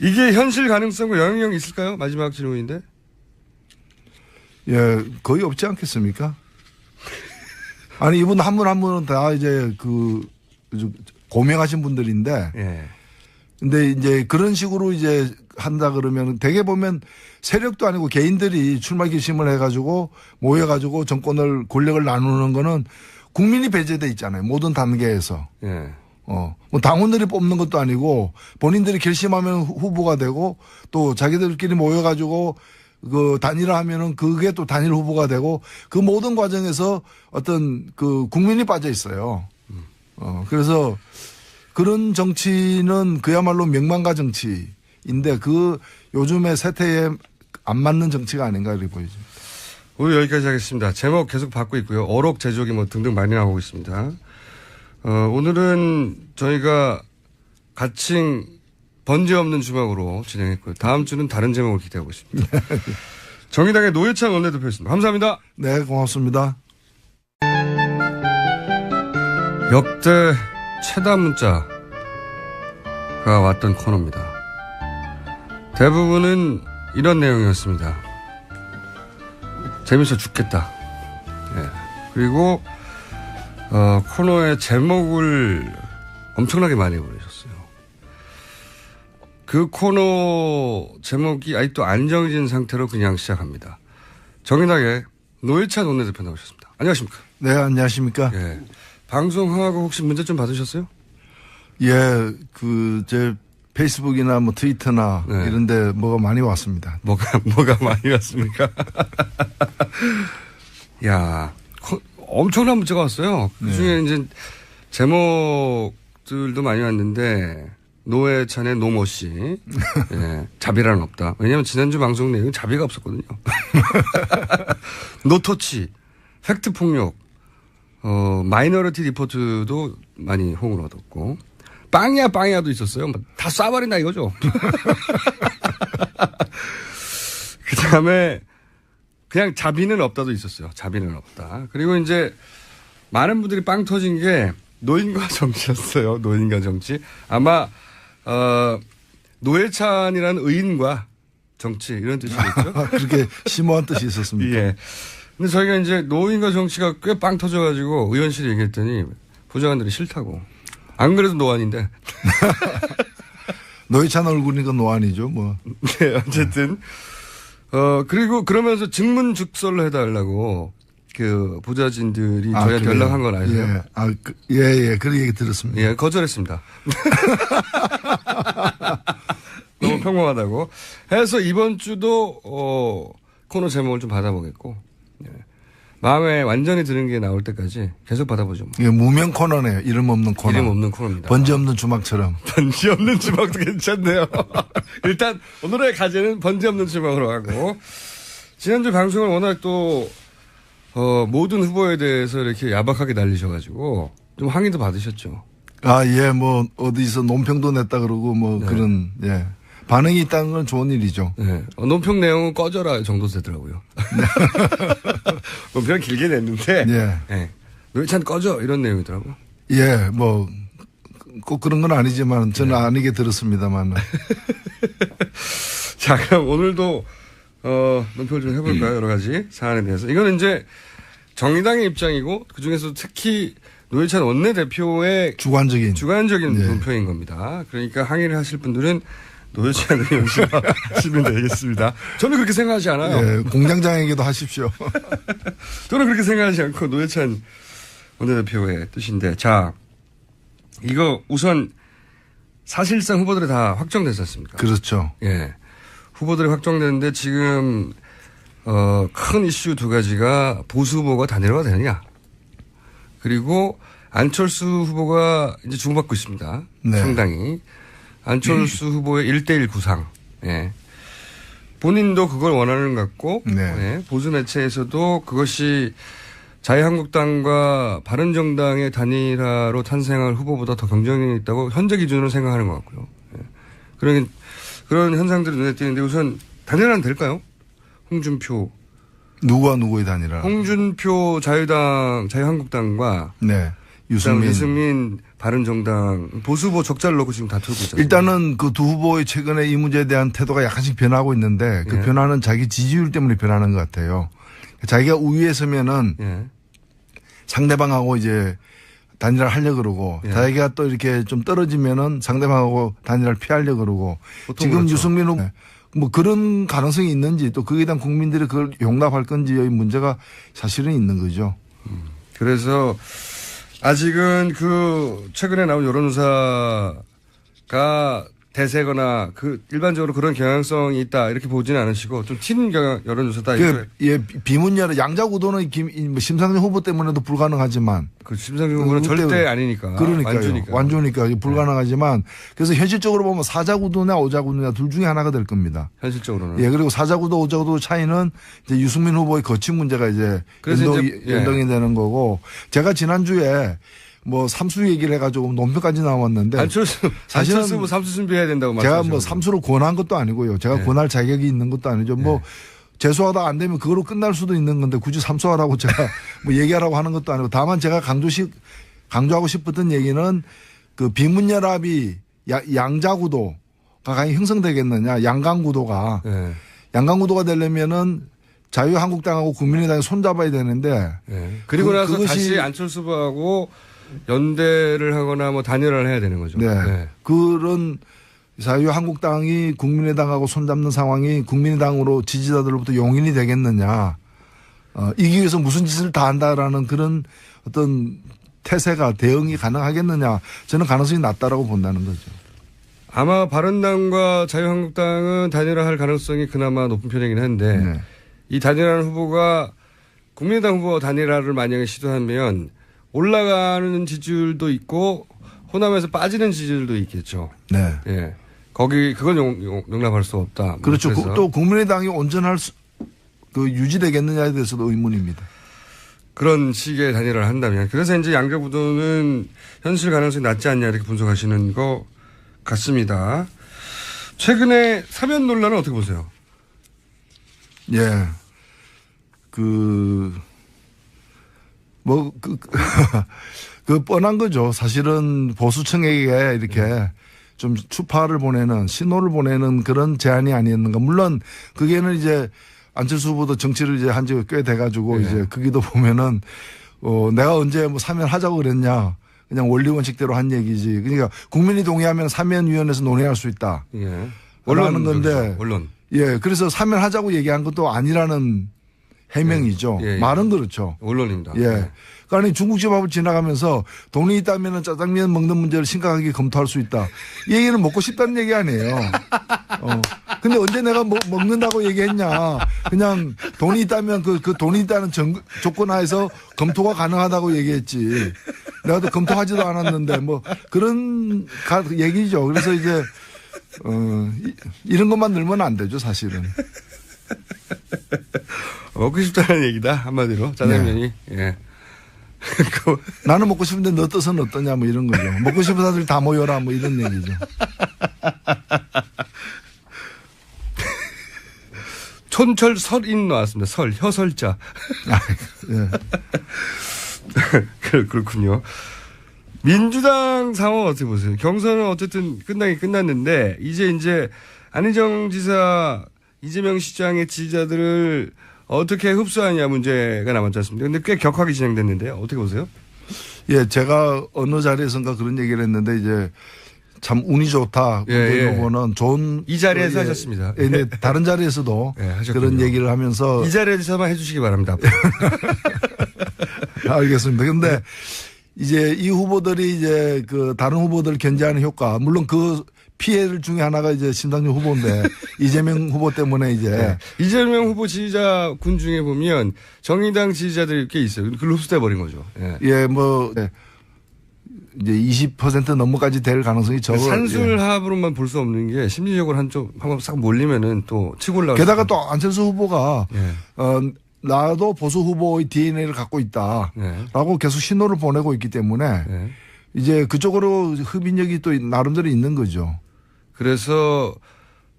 이게 현실 가능성과 영향력이 있을까요? 마지막 질문인데. 예, 거의 없지 않겠습니까? 아니, 이분 한 분 한 분은 다 이제 고명하신 분들인데. 예. 근데 이제 그런 식으로 이제 한다 그러면 대개 보면 세력도 아니고 개인들이 출마 결심을 해가지고 모여가지고 정권을 권력을 나누는 거는 국민이 배제돼 있잖아요. 모든 단계에서. 예. 뭐 당원들이 뽑는 것도 아니고 본인들이 결심하면 후보가 되고 또 자기들끼리 모여가지고 그 단일화하면은 그게 또 단일 후보가 되고 그 모든 과정에서 어떤 그 국민이 빠져 있어요. 그래서 그런 정치는 그야말로 명망가 정치인데 그 요즘의 세태에 안 맞는 정치가 아닌가 이렇게 보이죠. 오늘 여기까지 하겠습니다. 제목 계속 받고 있고요. 어록, 제조기 뭐 등등 많이 나오고 있습니다. 오늘은 저희가 가칭 번제 없는 주먹으로 진행했고요. 다음 주는 다른 제목을 기대하고 있습니다. 정의당의 노회찬 원내대표였습니다. 감사합니다. 네, 고맙습니다. 역대 최다 문자가 왔던 코너입니다. 대부분은 이런 내용이었습니다. 재밌어 죽겠다. 예. 그리고 코너의 제목을 엄청나게 많이 보내셨어요. 그 코너 제목이 아직도 안 정해진 상태로 그냥 시작합니다. 정인하게 노회찬 원내대표 나오셨습니다. 안녕하십니까? 네, 안녕하십니까? 예. 방송하고 혹시 문제 좀 받으셨어요? 예, 제 페이스북이나 뭐 트위터나 네. 이런데 뭐가 많이 왔습니다. 뭐가 많이 왔습니까? 야, 엄청난 문자가 왔어요. 그 중에 이제 제목들도 많이 왔는데, 노회찬의 노모 씨. 예, 자비란 없다. 왜냐면 지난주 방송 내용은 자비가 없었거든요. 노터치, 팩트 폭력, 마이너리티 리포트도 많이 호응을 얻었고, 빵야도 있었어요. 다 쏴버린다 이거죠. 그 다음에 그냥 자비는 없다도 있었어요. 자비는 없다. 그리고 이제 많은 분들이 빵 터진 게 노인과 정치였어요. 노인과 정치. 아마, 노회찬이라는 의인과 정치 이런 뜻이겠죠. 그렇게 심오한 뜻이 있었습니까? 예. 근데 저희가 이제 노인과 정치가 꽤 빵 터져가지고 의원실에 얘기했더니 부장관들이 싫다고. 안 그래도 노안인데. 노회찬 얼굴이니까 노안이죠, 뭐. 네, 어쨌든. 그리고 그러면서 증문즉설을 해달라고 그 보좌진들이 저희한테 그래요? 연락한 건 아세요? 예. 그런 얘기 들었습니다. 예, 거절했습니다. 너무 평범하다고. 해서 이번 주도, 코너 제목을 좀 받아보겠고. 예. 마음에 완전히 드는 게 나올 때까지 계속 받아보죠. 뭐. 예, 무명 코너네요. 이름 없는 코너. 이름 없는 코너입니다. 번지 없는 주막처럼. 번지 없는 주먹도 괜찮네요. 일단 오늘의 과제는 번지 없는 주먹으로 하고 지난주 방송을 워낙 또 모든 후보에 대해서 이렇게 야박하게 날리셔가지고 좀 항의도 받으셨죠. 예, 뭐 어디서 논평도 냈다 그러고 뭐 그런 반응이 있다는 건 좋은 일이죠. 네. 논평 내용은 꺼져라 정도 되더라고요. 논평 길게 냈는데 네. 노회찬 꺼져 이런 내용이더라고요. 예, 뭐 꼭 그런 건 아니지만 저는 아니게 들었습니다만. 자, 그럼 오늘도 논평을 좀 해볼까요? 여러 가지 사안에 대해서. 이거는 이제 정의당의 입장이고 그중에서 특히 노회찬 원내대표의 주관적인 논평인 겁니다. 그러니까 항의를 하실 분들은 노회찬 의원실 하시면 되겠습니다. 저는 그렇게 생각하지 않아요. 예, 공장장에게도 하십시오. 저는 그렇게 생각하지 않고 노회찬 원내대표의 뜻인데, 자, 이거 우선 사실상 후보들이 다 확정됐지 않습니까? 그렇죠. 예. 후보들이 확정됐는데 지금, 큰 이슈 두 가지가 보수 후보가 단일화가 되느냐. 그리고 안철수 후보가 이제 주목받고 있습니다. 네. 상당히. 안철수 후보의 1대1 구상. 예. 본인도 그걸 원하는 것 같고, 예. 보수 매체에서도 그것이 자유한국당과 바른정당의 단일화로 탄생할 후보보다 더 경쟁력이 있다고 현재 기준으로 생각하는 것 같고요. 예. 그런 현상들이 눈에 띄는데 우선 단일화는 될까요? 홍준표. 누구와 누구의 단일화? 홍준표 자유한국당과 유승민 바른정당 보수 후보 적자를 놓고 지금 다투고 있잖아요. 일단은 그 두 후보의 최근에 이 문제에 대한 태도가 약간씩 변하고 있는데 그 변화는 자기 지지율 때문에 변하는 것 같아요. 자기가 우위에 서면은 상대방하고 이제 단일화를 하려고 그러고 자기가 또 이렇게 좀 떨어지면은 상대방하고 단일화를 피하려고 그러고 지금 그렇죠. 유승민 후보 뭐 그런 가능성이 있는지 또 거기에 대한 국민들이 그걸 용납할 건지의 문제가 사실은 있는 거죠. 그래서 아직은 그 최근에 나온 여론조사가 대세거나 그 일반적으로 그런 경향성이 있다 이렇게 보지는 않으시고 좀 튀는 여론조사다. 비문열의 양자구도는 심상정 후보 때문에도 불가능하지만 그 심상정 후보는 절대 아니니까. 그러니까요. 완주니까 불가능하지만 그래서 현실적으로 보면 사자구도냐 오자구도냐 둘 중에 하나가 될 겁니다. 현실적으로는. 예, 그리고 사자구도 오자구도 차이는 이제 유승민 후보의 거친 문제가 이제 연동이 되는 거고 제가 지난주에 뭐 삼수 얘기를 해가지고 논평까지 나왔는데 사실은 뭐 삼수 준비해야 된다고 제가 뭐 삼수를 권한 것도 아니고요. 제가 권할 자격이 있는 것도 아니죠. 뭐 재수하다 안 되면 그거로 끝날 수도 있는 건데 굳이 삼수하라고 제가 뭐 얘기하라고 하는 것도 아니고 다만 제가 강조하고 싶었던 얘기는 그 비문연합이 양자구도 과연 형성되겠느냐. 양강구도가. 네. 양강구도가 되려면은 자유한국당하고 국민의당이 손잡아야 되는데. 네. 그리고 나서 다시 안철수 후보하고 연대를 하거나 뭐 단일화를 해야 되는 거죠. 네. 네. 그런 자유한국당이 국민의당하고 손잡는 상황이 국민의당으로 지지자들로부터 용인이 되겠느냐. 이기 위해서 무슨 짓을 다 한다라는 그런 어떤 태세가 대응이 가능하겠느냐. 저는 가능성이 낮다라고 본다는 거죠. 아마 바른당과 자유한국당은 단일화할 가능성이 그나마 높은 편이긴 한데 네. 이 단일화하는 후보가 국민의당 후보 단일화를 만약에 시도하면 올라가는 지지율도 있고 호남에서 빠지는 지지율도 있겠죠. 네. 예. 그건 용납할 수 없다. 그렇죠. 그래서 또 국민의당이 온전할 유지되겠느냐에 대해서도 의문입니다. 그런 식의 단일화를 한다면. 그래서 이제 양자구도는 현실 가능성이 낮지 않냐 이렇게 분석하시는 것 같습니다. 최근에 사면 논란은 어떻게 보세요? 예. 뻔한 거죠. 사실은 보수층에게 이렇게 좀 추파를 보내는 신호를 보내는 그런 제안이 아니었는가. 물론 그게는 이제 안철수 후보도 정치를 이제 한 지가 꽤 돼가지고 이제 거기도 보면은 내가 언제 뭐 사면하자고 그랬냐. 그냥 원리 원칙대로 한 얘기지. 그러니까 국민이 동의하면 사면위원회에서 논의할 수 있다. 예. 언론은 건데. 언론. 예. 그래서 사면하자고 얘기한 것도 아니라는 해명이죠. 예. 말은 그렇죠. 언론입니다. 예. 예. 그러니까 중국집 앞을 지나가면서 돈이 있다면 짜장면 먹는 문제를 심각하게 검토할 수 있다. 이 얘기는 먹고 싶다는 얘기 아니에요. 근데 언제 내가 먹는다고 얘기했냐. 그냥 돈이 있다면 그 돈이 있다는 조건 하에서 검토가 가능하다고 얘기했지. 내가 또 검토하지도 않았는데 뭐 그런 얘기죠. 그래서 이제 이런 것만 늘면 안 되죠, 사실은. 먹고 싶다는 얘기다 한마디로 짜장면이. 네. 예. 나는 먹고 싶은데 너 뜻은 어떠냐 뭐 이런 거죠. 먹고 싶은 사람들 다 모여라 뭐 이런 얘기죠. 촌철 설인 나왔습니다. 혀설자. 예. 그렇군요. 민주당 상황 어떻게 보세요? 경선은 어쨌든 끝나긴 끝났는데 이제 안희정 지사 이재명 시장의 지지자들을 어떻게 흡수하냐 문제가 남았지 않습니까? 근데 꽤 격하게 진행됐는데요. 어떻게 보세요? 예, 제가 어느 자리에선가 그런 얘기를 했는데 이제 참 운이 좋다. 예. 후보는 좋은 이 자리에서 하셨습니다. 예, 네, 다른 자리에서도 그런 얘기를 하면서 이 자리에서만 해주시기 바랍니다. 알겠습니다. 근데 이제 이 후보들이 이제 그 다른 후보들 견제하는 효과, 물론 그 피해를 중에 하나가 이제 심상정 후보인데 이재명 후보 때문에 이제 네. 이재명 후보 지지자 군 중에 보면 정의당 지지자들이 꽤 있어요. 그걸 흡수돼 버린 거죠. 예, 뭐 이제 20% 넘어까지 될 가능성이 적어요. 산술합으로만 볼 수 없는 게 심리적으로 한번 싹 몰리면은 또 치고 올라가. 게다가 또 안철수 후보가 나도 보수 후보의 DNA를 갖고 있다라고 계속 신호를 보내고 있기 때문에 이제 그쪽으로 흡인력이 또 나름대로 있는 거죠. 그래서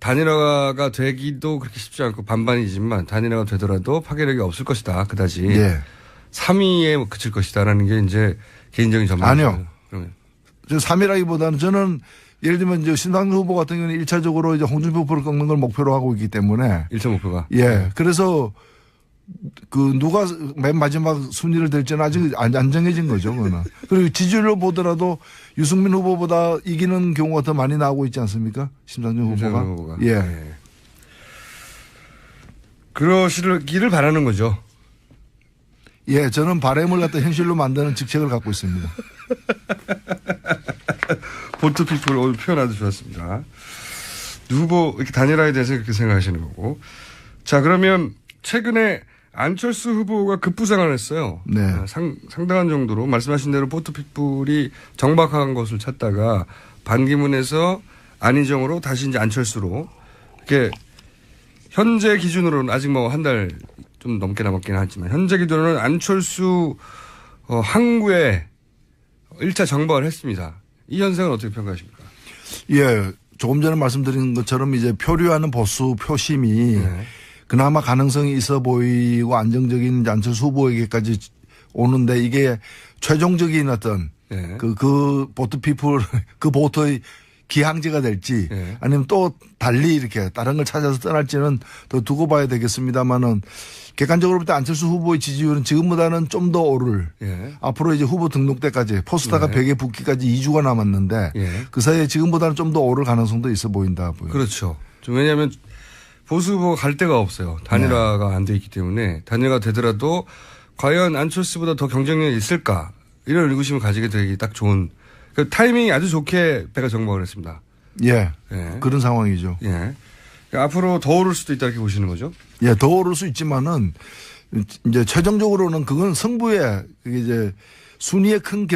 단일화가 되기도 그렇게 쉽지 않고 반반이지만 단일화가 되더라도 파괴력이 없을 것이다. 그다지 3위에 그칠 것이다라는 게 이제 개인적인 전망이죠. 아니요. 그러면 3위라기보다는 저는 예를 들면 이제 신상정 후보 같은 경우는 1차적으로 이제 홍준표 후보를 꺾는 걸 목표로 하고 있기 때문에 1차 목표가. 예. 그래서 그 누가 맨 마지막 순위를 될지는 아직 안 정해진 거죠, 그거는. 그리고 지지율로 보더라도 유승민 후보보다 이기는 경우가 더 많이 나오고 있지 않습니까? 심상정 후보가. 예. 그러시기를 바라는 거죠. 예, 저는 바람을 갖다 현실로 만드는 직책을 갖고 있습니다. 보트피플 오늘 표현 아주 좋았습니다. 후보 이렇게 단일화에 대해서 그렇게 생각하시는 거고. 자, 그러면 최근에 안철수 후보가 급부상을 했어요. 네. 상당한 정도로 말씀하신 대로 포트피플이 정박한 것을 찾다가 반기문에서 안희정으로 다시 이제 안철수로 이렇게 현재 기준으로는 아직 뭐 한 달 좀 넘게 남았긴 하지만 현재 기준으로는 안철수 항구에 1차 정박을 했습니다. 이 현상은 어떻게 평가하십니까? 예. 조금 전에 말씀드린 것처럼 이제 표류하는 보수 표심이 그나마 가능성이 있어 보이고 안정적인 안철수 후보에게까지 오는데 이게 최종적인 어떤 그 보트 피플 그 보트의 기항제가 될지 예. 아니면 또 달리 이렇게 다른 걸 찾아서 떠날지는 더 두고 봐야 되겠습니다만은 객관적으로 볼 때 안철수 후보의 지지율은 지금보다는 좀 더 오를 예. 앞으로 이제 후보 등록 때까지 포스터가 예. 벽에 붙기까지 2주가 남았는데 예. 그 사이에 지금보다는 좀 더 오를 가능성도 있어 보인다. 그렇죠. 좀 왜냐하면 보수 후보가 갈 데가 없어요. 단일화가 안 돼 있기 때문에 단일화가 되더라도 과연 안철수보다 더 경쟁력이 있을까 이런 의구심을 가지게 되기 딱 좋은 그 타이밍이 아주 좋게 배가 정박을 했습니다. 예. 예. 그런 상황이죠. 예. 그러니까 앞으로 더 오를 수도 있다 이렇게 보시는 거죠? 예, 더 오를 수 있지만은 이제 최종적으로는 그건 승부에 그게 이제 순위에 큰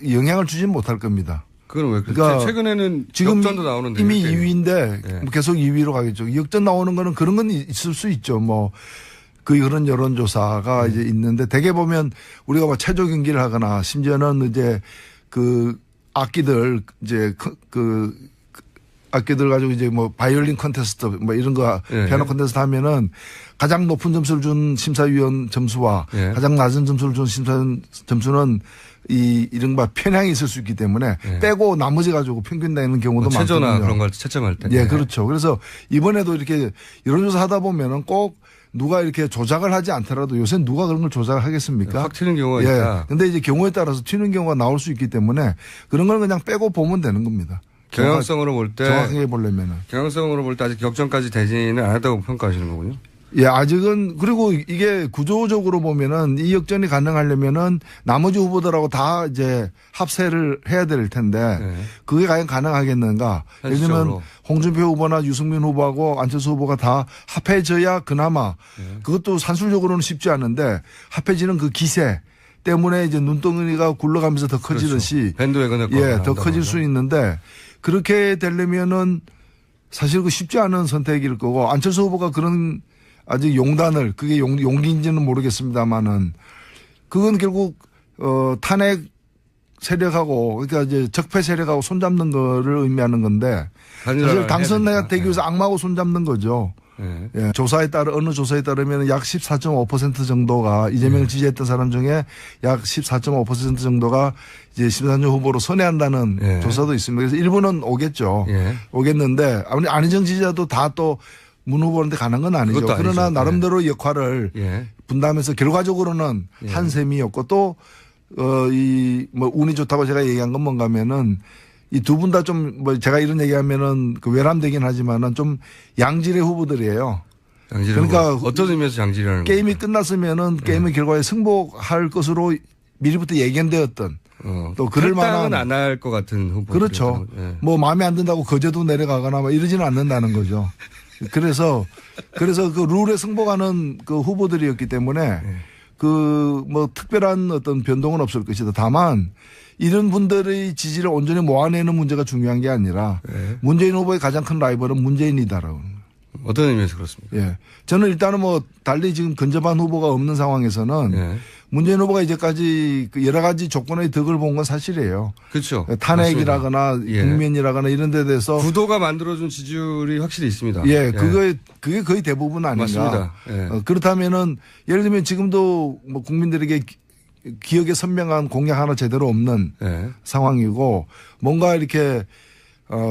영향을 주진 못할 겁니다. 그건 왜 그렇죠? 그러니까 최근에는 지금 역전도 나오는데 이미 2위인데 예. 계속 2위로 가겠죠. 역전 나오는 거는 그런 건 있을 수 있죠. 뭐 그런 여론조사가 이제 있는데 대개 보면 우리가 뭐 체조 경기를 하거나 심지어는 이제 그 악기들 이제 그 악기들 가지고 이제 뭐 바이올린 콘테스트 뭐 이런 거 예. 피아노 콘테스트 하면은 가장 높은 점수를 준 심사위원 점수와 예. 가장 낮은 점수를 준 심사위원 점수는 이 이른바 편향이 있을 수 있기 때문에 예. 빼고 나머지 가지고 평균 내는 경우도 뭐 체조나 많거든요. 그런 걸 채점할 때. 예, 그렇죠. 그래서 이번에도 이렇게 여론조사 하다 보면은 꼭 누가 이렇게 조작을 하지 않더라도 요새 누가 그런 걸 조작을 하겠습니까? 확 튀는 경우가 예. 있다. 근데 이제 경우에 따라서 튀는 경우가 나올 수 있기 때문에 그런 걸 그냥 빼고 보면 되는 겁니다. 경향성으로 볼 때 정확하게 보려면은. 경향성으로 볼 때 아직 역전까지 되지는 않았다고 평가하시는 거군요. 예, 아직은 그리고 이게 구조적으로 보면은 이 역전이 가능하려면은 나머지 후보들하고 다 이제 합세를 해야 될 텐데 네. 그게 과연 가능하겠는가? 예를 들면 현실적으로. 홍준표 후보나 유승민 후보하고 안철수 후보가 다 합해져야 그나마 네. 그것도 산술적으로는 쉽지 않은데 합해지는 그 기세 때문에 이제 눈덩이가 굴러가면서 더 커지듯이 그렇죠. 밴드웨건 효과가 예, 더 나온다고 커질 수 하죠. 있는데 그렇게 되려면은 사실 그 쉽지 않은 선택일 거고 안철수 후보가 그런 아직 용단을 그게 용기인지는 모르겠습니다만은 그건 결국 탄핵 세력하고 그러니까 이제 적폐 세력하고 손잡는 거를 의미하는 건데 사실 당선되기 위해서 악마하고 손잡는 거죠. 네. 예, 조사에 따라 어느 조사에 따르면 약 14.5% 정도가 이재명을 지지했던 사람 중에 약 14.5% 정도가 이제 13년 후보로 선회한다는 예. 조사도 있습니다. 그래서 일부는 오겠죠. 예. 오겠는데 아무리 안희정 지지자도 다 또 문 후보한테 가는 건 아니죠. 그것도 그러나 아니죠. 나름대로 역할을 예. 분담해서 결과적으로는 예. 한 셈이었고 또 이 뭐 운이 좋다고 제가 얘기한 건 뭔가면은 이 두 분 다 좀 뭐 제가 이런 얘기하면은 그 외람되긴 하지만은 좀 양질의 후보들이에요. 양질 그러니까 어떤 의미에서 양질이라는 게임이 겁니까? 끝났으면은 게임의 결과에 승복할 것으로 미리부터 예견되었던 또 그럴 탈당은 만한 안 할 것 같은 후보. 그렇죠. 뭐 마음에 안 든다고 거제도 내려가거나 뭐 이러지는 않는다는 거죠. 그래서 그 룰에 승복하는 그 후보들이었기 때문에 그 뭐 특별한 어떤 변동은 없을 것이다. 다만 이런 분들의 지지를 온전히 모아내는 문제가 중요한 게 아니라 네. 문재인 후보의 가장 큰 라이벌은 문재인이다라고. 어떤 의미에서 그렇습니까? 예. 저는 일단은 뭐 달리 지금 근접한 후보가 없는 상황에서는 예. 문재인 후보가 이제까지 그 여러 가지 조건의 덕을 본 건 사실이에요. 그렇죠. 탄핵이라거나 예. 국면이라거나 이런 데 대해서 구도가 만들어준 지지율이 확실히 있습니다. 예, 그게 거의 대부분 아닌가. 맞습니다. 예. 그렇다면은 예를 들면 지금도 뭐 국민들에게 기억에 선명한 공약 하나 제대로 없는 예. 상황이고 뭔가 이렇게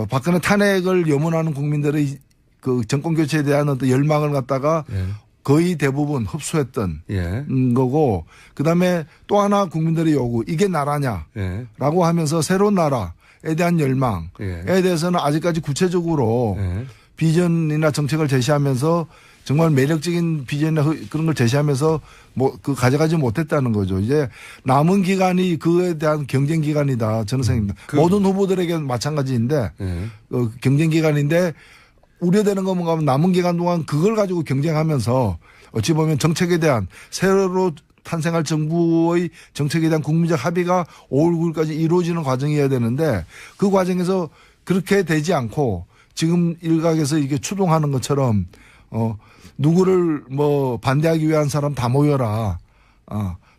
박근혜 탄핵을 염원하는 국민들의 그 정권 교체에 대한 어떤 열망을 갖다가 예. 거의 대부분 흡수했던 예. 거고 그다음에 또 하나 국민들의 요구 이게 나라냐라고 예. 하면서 새로운 나라에 대한 열망에 예. 대해서는 아직까지 구체적으로 예. 비전이나 정책을 제시하면서 정말 매력적인 비전이나 그런 걸 제시하면서 뭐 그 가져가지 못했다는 거죠. 이제 남은 기간이 그에 대한 경쟁 기간이다 저는 생각합니다. 모든 후보들에게 마찬가지인데 예. 경쟁 기간인데 우려되는 건 뭔가 하면 남은 기간 동안 그걸 가지고 경쟁하면서 어찌 보면 정책에 대한 새로 탄생할 정부의 정책에 대한 국민적 합의가 5월 9일까지 이루어지는 과정이어야 되는데 그 과정에서 그렇게 되지 않고 지금 일각에서 이게 추동하는 것처럼 누구를 뭐 반대하기 위한 사람 다 모여라.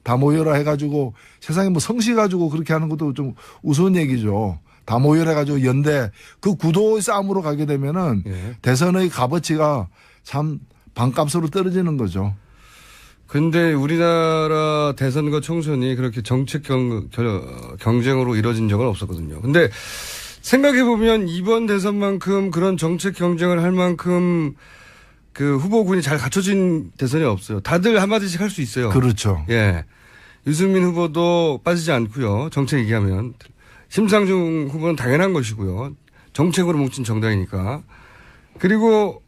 다 모여라 해가지고 세상에 뭐 성씨 가지고 그렇게 하는 것도 좀 우스운 얘기죠. 다 모여래가지고 연대 그 구도의 싸움으로 가게 되면은 예. 대선의 값어치가 참 반값으로 떨어지는 거죠. 근데 우리나라 대선과 총선이 그렇게 정책 경쟁으로 이루어진 적은 없었거든요. 근데 생각해보면 이번 대선만큼 그런 정책 경쟁을 할 만큼 그 후보군이 잘 갖춰진 대선이 없어요. 다들 한마디씩 할 수 있어요. 그렇죠. 예. 유승민 후보도 빠지지 않고요. 정책 얘기하면. 심상중 후보는 당연한 것이고요. 정책으로 뭉친 정당이니까. 그리고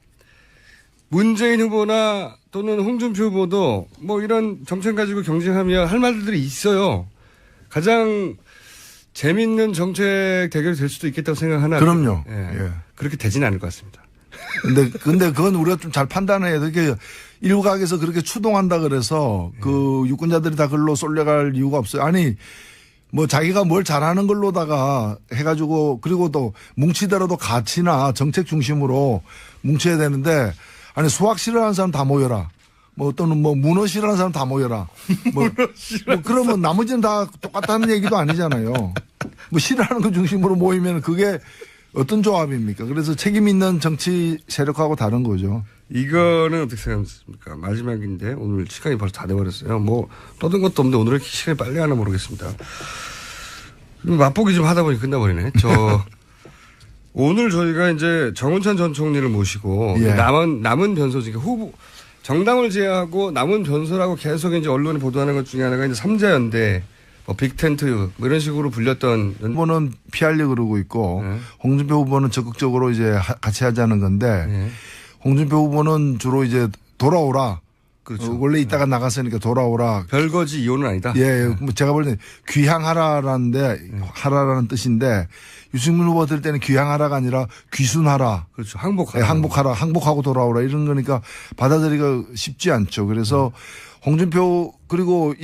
문재인 후보나 또는 홍준표 후보도 뭐 이런 정책 가지고 경쟁하면 할 말들이 있어요. 가장 재밌는 정책 대결이 될 수도 있겠다고 생각하나. 그럼요. 예. 예. 그렇게 되지는 않을 것 같습니다. 근데 그건 우리가 좀 잘 판단해야 돼. 이렇게 일각에서 그렇게 추동한다 그래서 그 유권자들이 다 글로 쏠려갈 이유가 없어요. 아니, 뭐 자기가 뭘 잘하는 걸로다가 해가지고 그리고 또 뭉치더라도 가치나 정책 중심으로 뭉쳐야 되는데 아니 수학 싫어하는 사람 다 모여라. 뭐 또는 뭐 문어 싫어하는 사람 다 모여라. 뭐 그러면 나머지는 다 똑같다는 얘기도 아니잖아요. 뭐 싫어하는 거 중심으로 모이면 그게 어떤 조합입니까? 그래서 책임 있는 정치 세력하고 다른 거죠. 이거는 어떻게 생각하십니까? 마지막인데 오늘 시간이 벌써 다 돼버렸어요. 뭐 떠든 것도 없는데 오늘 이렇게 시간이 빨리 하나 모르겠습니다. 맛보기 좀 하다 보니 끝나버리네. 오늘 저희가 이제 정운찬 전 총리를 모시고 예. 남은 변소 중에 후보 정당을 제외하고 남은 변소라고 계속 이제 언론에 보도하는 것 중에 하나가 이제 삼자연대 뭐 빅텐트 뭐 이런 식으로 불렸던 후보는 피하려고 그러고 있고 네. 홍준표 후보는 적극적으로 이제 같이 하자는 건데 네. 홍준표 후보는 주로 이제 돌아오라. 그렇죠. 원래 있다가 나갔으니까 돌아오라. 별거지 이혼은 아니다. 예, 뭐 제가 볼 때 귀향하라라는데 하라라는 뜻인데 유승민 후보 들 때는 귀향하라가 아니라 귀순하라. 그렇죠. 항복하라. 예, 항복하라. 항복하고 돌아오라. 이런 거니까 받아들이기가 쉽지 않죠. 그래서 홍준표 그리고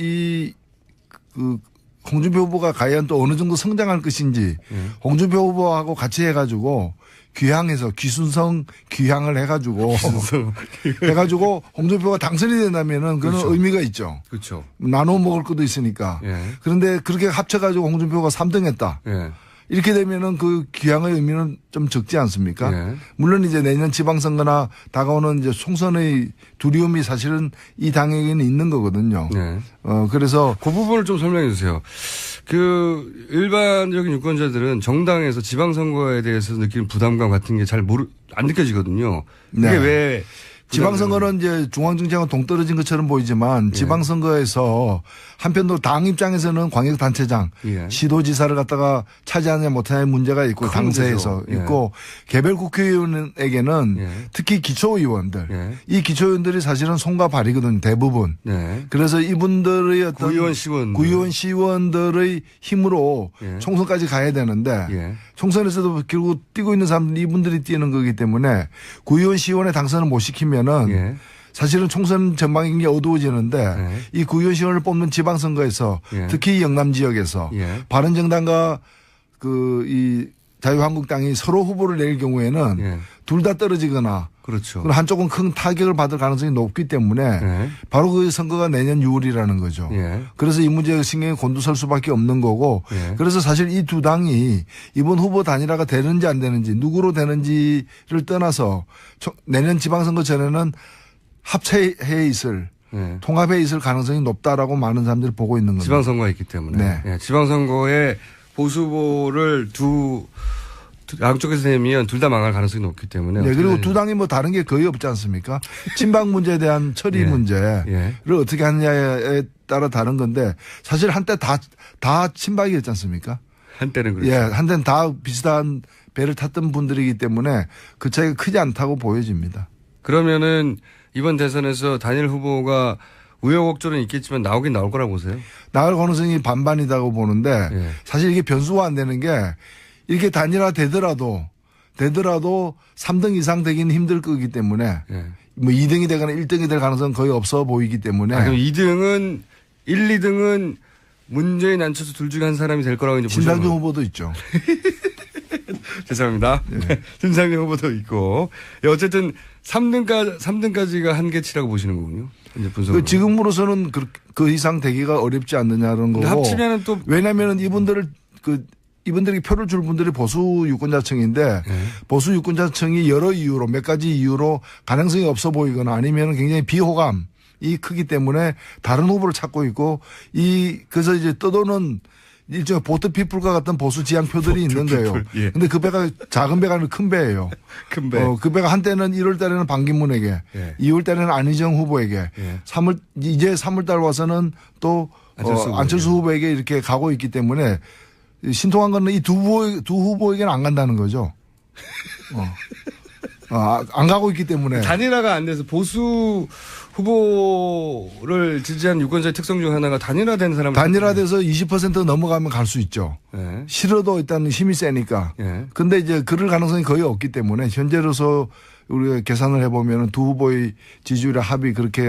홍준표 후보가 과연 또 어느 정도 성장할 것인지 홍준표 후보하고 같이 해가지고 귀향해서 귀순성 귀향을 해가지고 해가지고 홍준표가 당선이 된다면은 그런 그렇죠. 의미가 있죠. 그렇죠. 나눠 먹을 것도 있으니까. 예. 그런데 그렇게 합쳐가지고 홍준표가 3등했다. 예. 이렇게 되면은 그 귀향의 의미는 좀 적지 않습니까? 예. 물론 이제 내년 지방선거나 다가오는 이제 총선의 두려움이 사실은 이 당에게는 있는 거거든요. 네. 그래서 그 부분을 좀 설명해 주세요. 그 일반적인 유권자들은 정당에서 지방선거에 대해서 느끼는 부담감 같은 게 잘 안 느껴지거든요. 그게 네. 왜 지방선거는 이제 중앙정치하고 동떨어진 것처럼 보이지만 지방선거에서 한편으로 당 입장에서는 광역단체장, 예. 시도지사를 갖다가 차지하느냐 못하느냐의 문제가 있고 큰 당세에서 문제죠. 예. 있고 개별 국회의원에게는 예. 특히 기초의원들 예. 이 기초의원들이 사실은 손과 발이거든요. 대부분. 네. 그래서 이분들의 어떤 구의원 시원 구의원 시원들의 힘으로 예. 총선까지 가야 되는데 예. 총선에서도 결국 뛰고 있는 사람들이 이분들이 뛰는 거기 때문에 구의원 시원의 당선을 못 시키면은 예. 사실은 총선 전망인 게 어두워지는데 예. 이 구의원 시원을 뽑는 지방선거에서 예. 특히 영남 지역에서 예. 바른정당과 이 자유한국당이 서로 후보를 낼 경우에는 예. 둘 다 떨어지거나 그렇죠. 그리고 한쪽은 큰 타격을 받을 가능성이 높기 때문에 예. 바로 그 선거가 내년 6월이라는 거죠. 예. 그래서 이 문제가 신경이 곤두설 수밖에 없는 거고 예. 그래서 사실 이 두 당이 이번 후보 단일화가 되는지 안 되는지 누구로 되는지를 떠나서 내년 지방선거 전에는 합체해 있을 예. 통합해 있을 가능성이 높다라고 많은 사람들이 보고 있는 겁니다. 지방선거가 있기 때문에. 네. 예. 지방선거에 보수 후보를 양쪽에서 내면 둘 다 망할 가능성이 높기 때문에. 네, 그리고 두 당이 뭐 다른 게 거의 없지 않습니까? 친박 문제에 대한 처리 예. 문제를 예. 어떻게 하느냐에 따라 다른 건데 사실 한때 다 친박이었지 않습니까? 한때는 그렇죠. 예, 한때는 다 비슷한 배를 탔던 분들이기 때문에 그 차이가 크지 않다고 보여집니다. 그러면은 이번 대선에서 단일 후보가 우여곡절은 있겠지만 나오긴 나올 거라고 보세요? 나올 가능성이 반반이라고 보는데 예. 사실 이게 변수가 안 되는 게 이렇게 단일화 되더라도 3등 이상 되기는 힘들 거기 때문에 예. 뭐 2등이 되거나 1등이 될 가능성은 거의 없어 보이기 때문에 그럼 2등은 1, 2등은 문재인 안철수 둘 중에 한 사람이 될 거라고 이제 보시는 신상중 거예요. 후보도 있죠. 죄송합니다. 신상중 후보도 있고. 예, 어쨌든 3등까지가 한계치라고 보시는 거군요. 이제 분석으로. 지금으로서는 그 이상 되기가 어렵지 않느냐는 거고. 합치면은 또 왜냐하면 이분들이 표를 줄 분들이 보수 유권자층인데 보수 유권자층이 여러 이유로 몇 가지 이유로 가능성이 없어 보이거나 아니면 굉장히 비호감이 크기 때문에 다른 후보를 찾고 있고 그래서 이제 떠도는 일종의 보트 피플과 같은 보수 지향표들이 있는데요. 예. 근데 그 배가 작은 배가 아니라 큰 배예요. 큰 배. 그 배가 한때는 1월 달에는 반기문에게, 예. 2월 달에는 안희정 후보에게, 예. 이제 3월 달 와서는 또 안철수 후보에게 이렇게 가고 있기 때문에 신통한 거는 이 두 후보에게는 안 간다는 거죠. 안 가고 있기 때문에. 단일화가 안 돼서 보수 후보를 지지한 유권자의 특성 중 하나가 단일화된 사람. 단일화돼서 20% 넘어가면 갈 수 있죠. 예. 싫어도 일단 힘이 세니까. 예. 근데 이제 그럴 가능성이 거의 없기 때문에 현재로서 우리가 계산을 해보면 두 후보의 지지율의 합이 그렇게